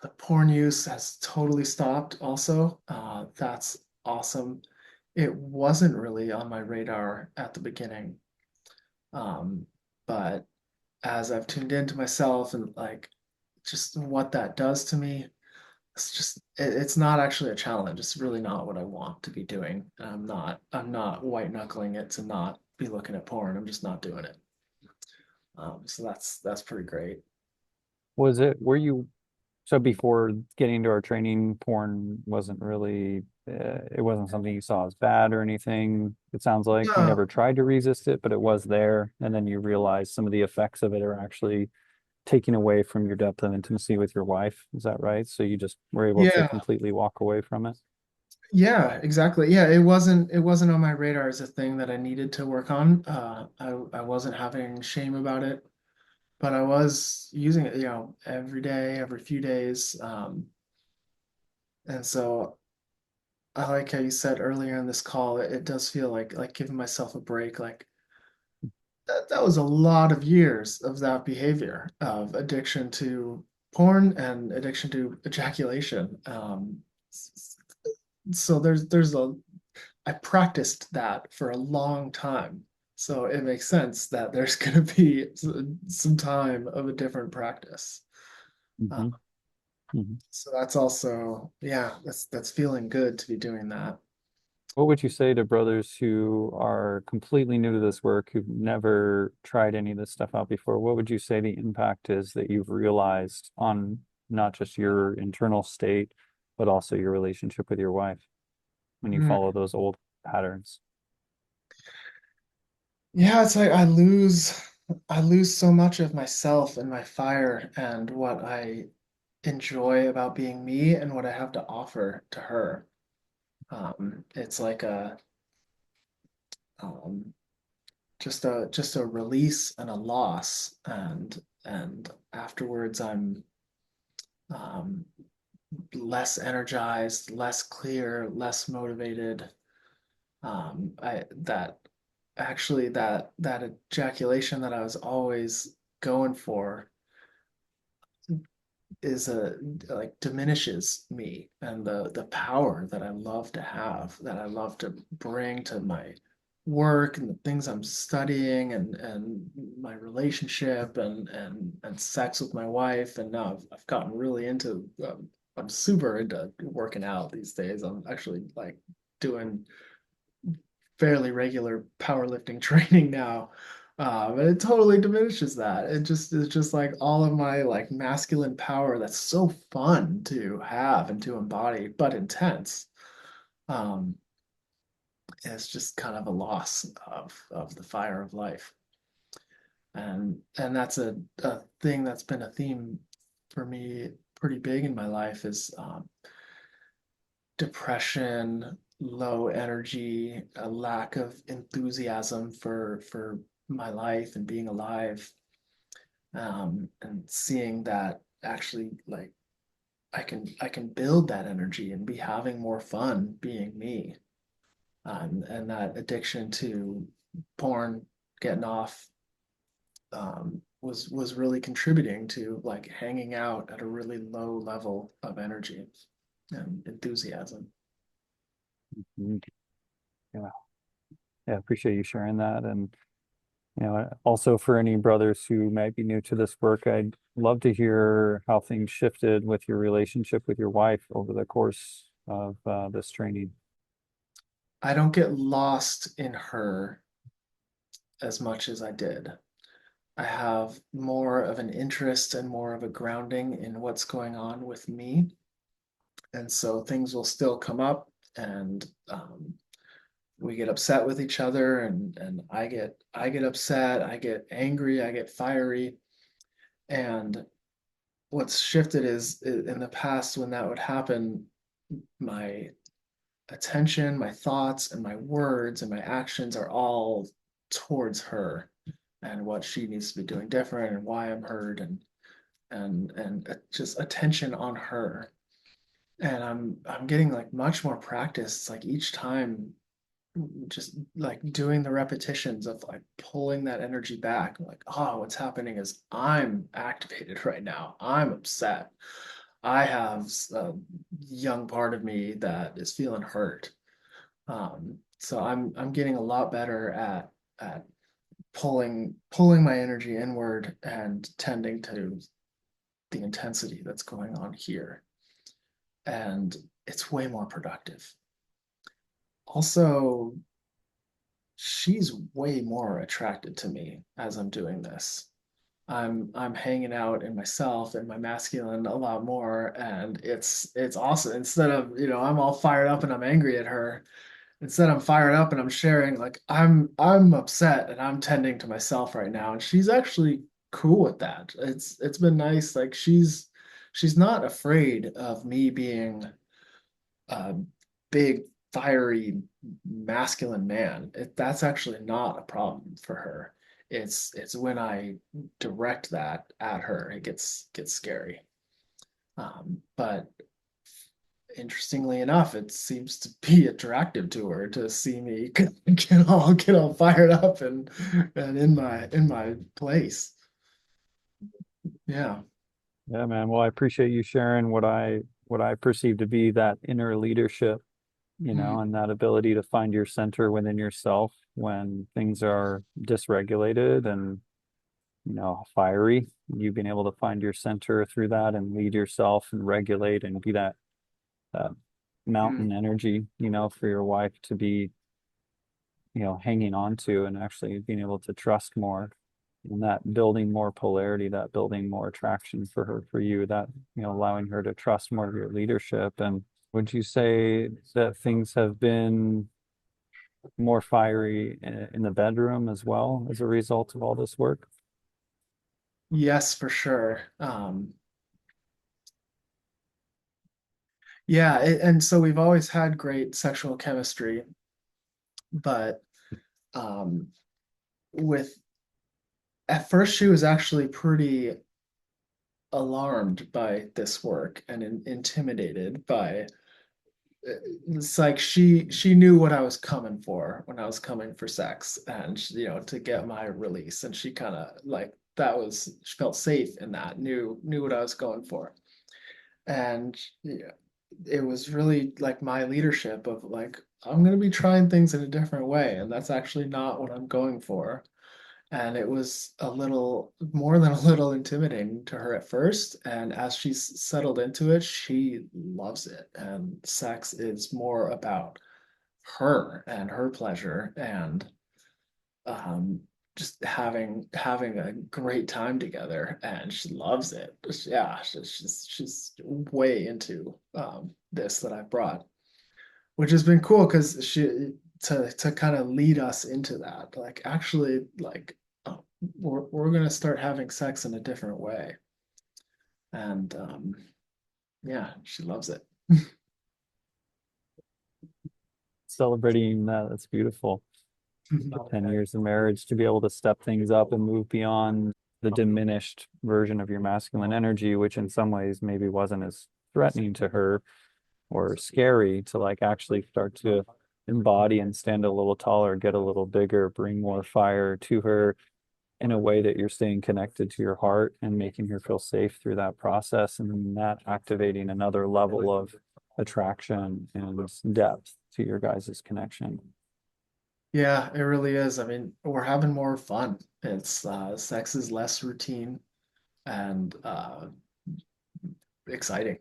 the porn use has totally stopped also. That's awesome. It wasn't really on my radar at the beginning. Um, but as I've tuned into myself and like just what that does to me, it's not actually a challenge. It's really not what I want to be doing. I'm not white knuckling it to not be looking at porn. I'm just not doing it. So that's pretty great. Were you, so before getting into our training, porn wasn't really, it wasn't something you saw as bad or anything. It sounds like you No, never tried to resist it, but it was there. And then you realize some of the effects of it are actually taking away from your depth of intimacy with your wife. Is that right? So you just were able to yeah, completely walk away from it. yeah, exactly. Yeah, it wasn't on my radar as a thing that I needed to work on. I wasn't having shame about it, but I was using it, every day, every few days. And so I like how you said earlier in this call, it does feel like giving myself a break. Like that was a lot of years of that behavior of addiction to porn and addiction to ejaculation. So there's I practiced that for a long time. So it makes sense that there's going to be some time of a different practice. Uh, Hmm. Hmm. so that's also, yeah, that's feeling good to be doing that. What would you say to brothers who are completely new to this work, who've never tried any of this stuff out before? What would you say the impact is that you've realized on not just your internal state, but also your relationship with your wife when you Mm. follow those old patterns? Yeah, it's like I lose so much of myself and my fire and what I enjoy about being me and what I have to offer to her. It's like a um, just a release and a loss, and afterwards I'm um, less energized, less clear, less motivated. I that actually that ejaculation that I was always going for is a like diminishes me and the power that I love to have, that I love to bring to my work and the things I'm studying and my relationship and sex with my wife. And now I've gotten really into I'm super into working out these days. I'm actually like doing fairly regular powerlifting training now. But it totally diminishes that. It's just like all of my like masculine power that's so fun to have and to embody, but intense. Um, it's just kind of a loss of the fire of life. And that's a thing that's been a theme for me pretty big in my life is depression, low energy, a lack of enthusiasm for my life and being alive, and seeing that actually like I can build that energy and be having more fun being me, and that addiction to porn, getting off, was really contributing to like hanging out at a really low level of energy and enthusiasm. Mhm. Yeah, yeah, I appreciate you sharing that. And also for any brothers who might be new to this work, I'd love to hear how things shifted with your relationship with your wife over the course of this training. I don't get lost in her as much as I did. I have more of an interest and more of a grounding in what's going on with me. And so things will still come up, and we get upset with each other, and I get upset, I get angry, I get fiery. And what's shifted is in the past when that would happen, my attention, my thoughts, and my words and my actions are all towards her and what she needs to be doing different and why I'm hurt and just attention on her. And I'm getting like much more practice. It's like each time just like doing the repetitions of like pulling that energy back. Like, oh, what's happening is I'm activated right now. I'm upset. I have a young part of me that is feeling hurt. So I'm getting a lot better at pulling my energy inward and tending to the intensity that's going on here. And it's way more productive. Also, she's way more attracted to me as I'm doing this. I'm hanging out in myself and my masculine a lot more, and it's awesome. Instead of, I'm all fired up and I'm angry at her, instead I'm fired up and I'm sharing, like, I'm upset and I'm tending to myself right now, and she's actually cool with that. It's been nice. Like, she's not afraid of me being a big, fiery, masculine man. That's actually not a problem for her. It's when I direct that at her, it gets scary. But interestingly enough, it seems to be attractive to her to see me get all fired up and in my place. Yeah. Yeah, man. Well, I appreciate you sharing what I perceive to be that inner leadership, Mm, and that ability to find your center within yourself when things are dysregulated and, fiery. You've been able to find your center through that and lead yourself and regulate and be that mountain mm, energy, for your wife to be, hanging on to and actually being able to trust more, and that building more polarity, that building more attraction for her, for you, that, allowing her to trust more of your leadership. And would you say that things have been more fiery in the bedroom as well as a result of all this work? yes, for sure. Yeah, and so we've always had great sexual chemistry, but um, with at first she was actually pretty alarmed by this work and intimidated by it's like she knew what I was coming for when I was coming for sex, and to get my release, and she kind of like that was she felt safe in that, knew what I was going for. And yeah, it was really like my leadership of like, I'm going to be trying things in a different way, and that's actually not what I'm going for. And it was a little more than a little intimidating to her at first. And as she's settled into it, she loves it. And sex is more about her and her pleasure and um, just having a great time together. And she loves it. Yeah, she's way into this that I brought, which has been cool because she to kind of lead us into that. Like, actually, like, oh, we're gonna start having sex in a different way, and yeah, she loves it. Celebrating that, that's beautiful. 10 years of marriage to be able to step things up and move beyond the diminished version of your masculine energy, which in some ways maybe wasn't as threatening to her or scary, to like actually start to embody and stand a little taller, get a little bigger, bring more fire to her in a way that you're staying connected to your heart and making her feel safe through that process, and that activating another level of attraction and depth to your guys' connection. Yeah, it really is. I mean, we're having more fun. It's sex is less routine and exciting.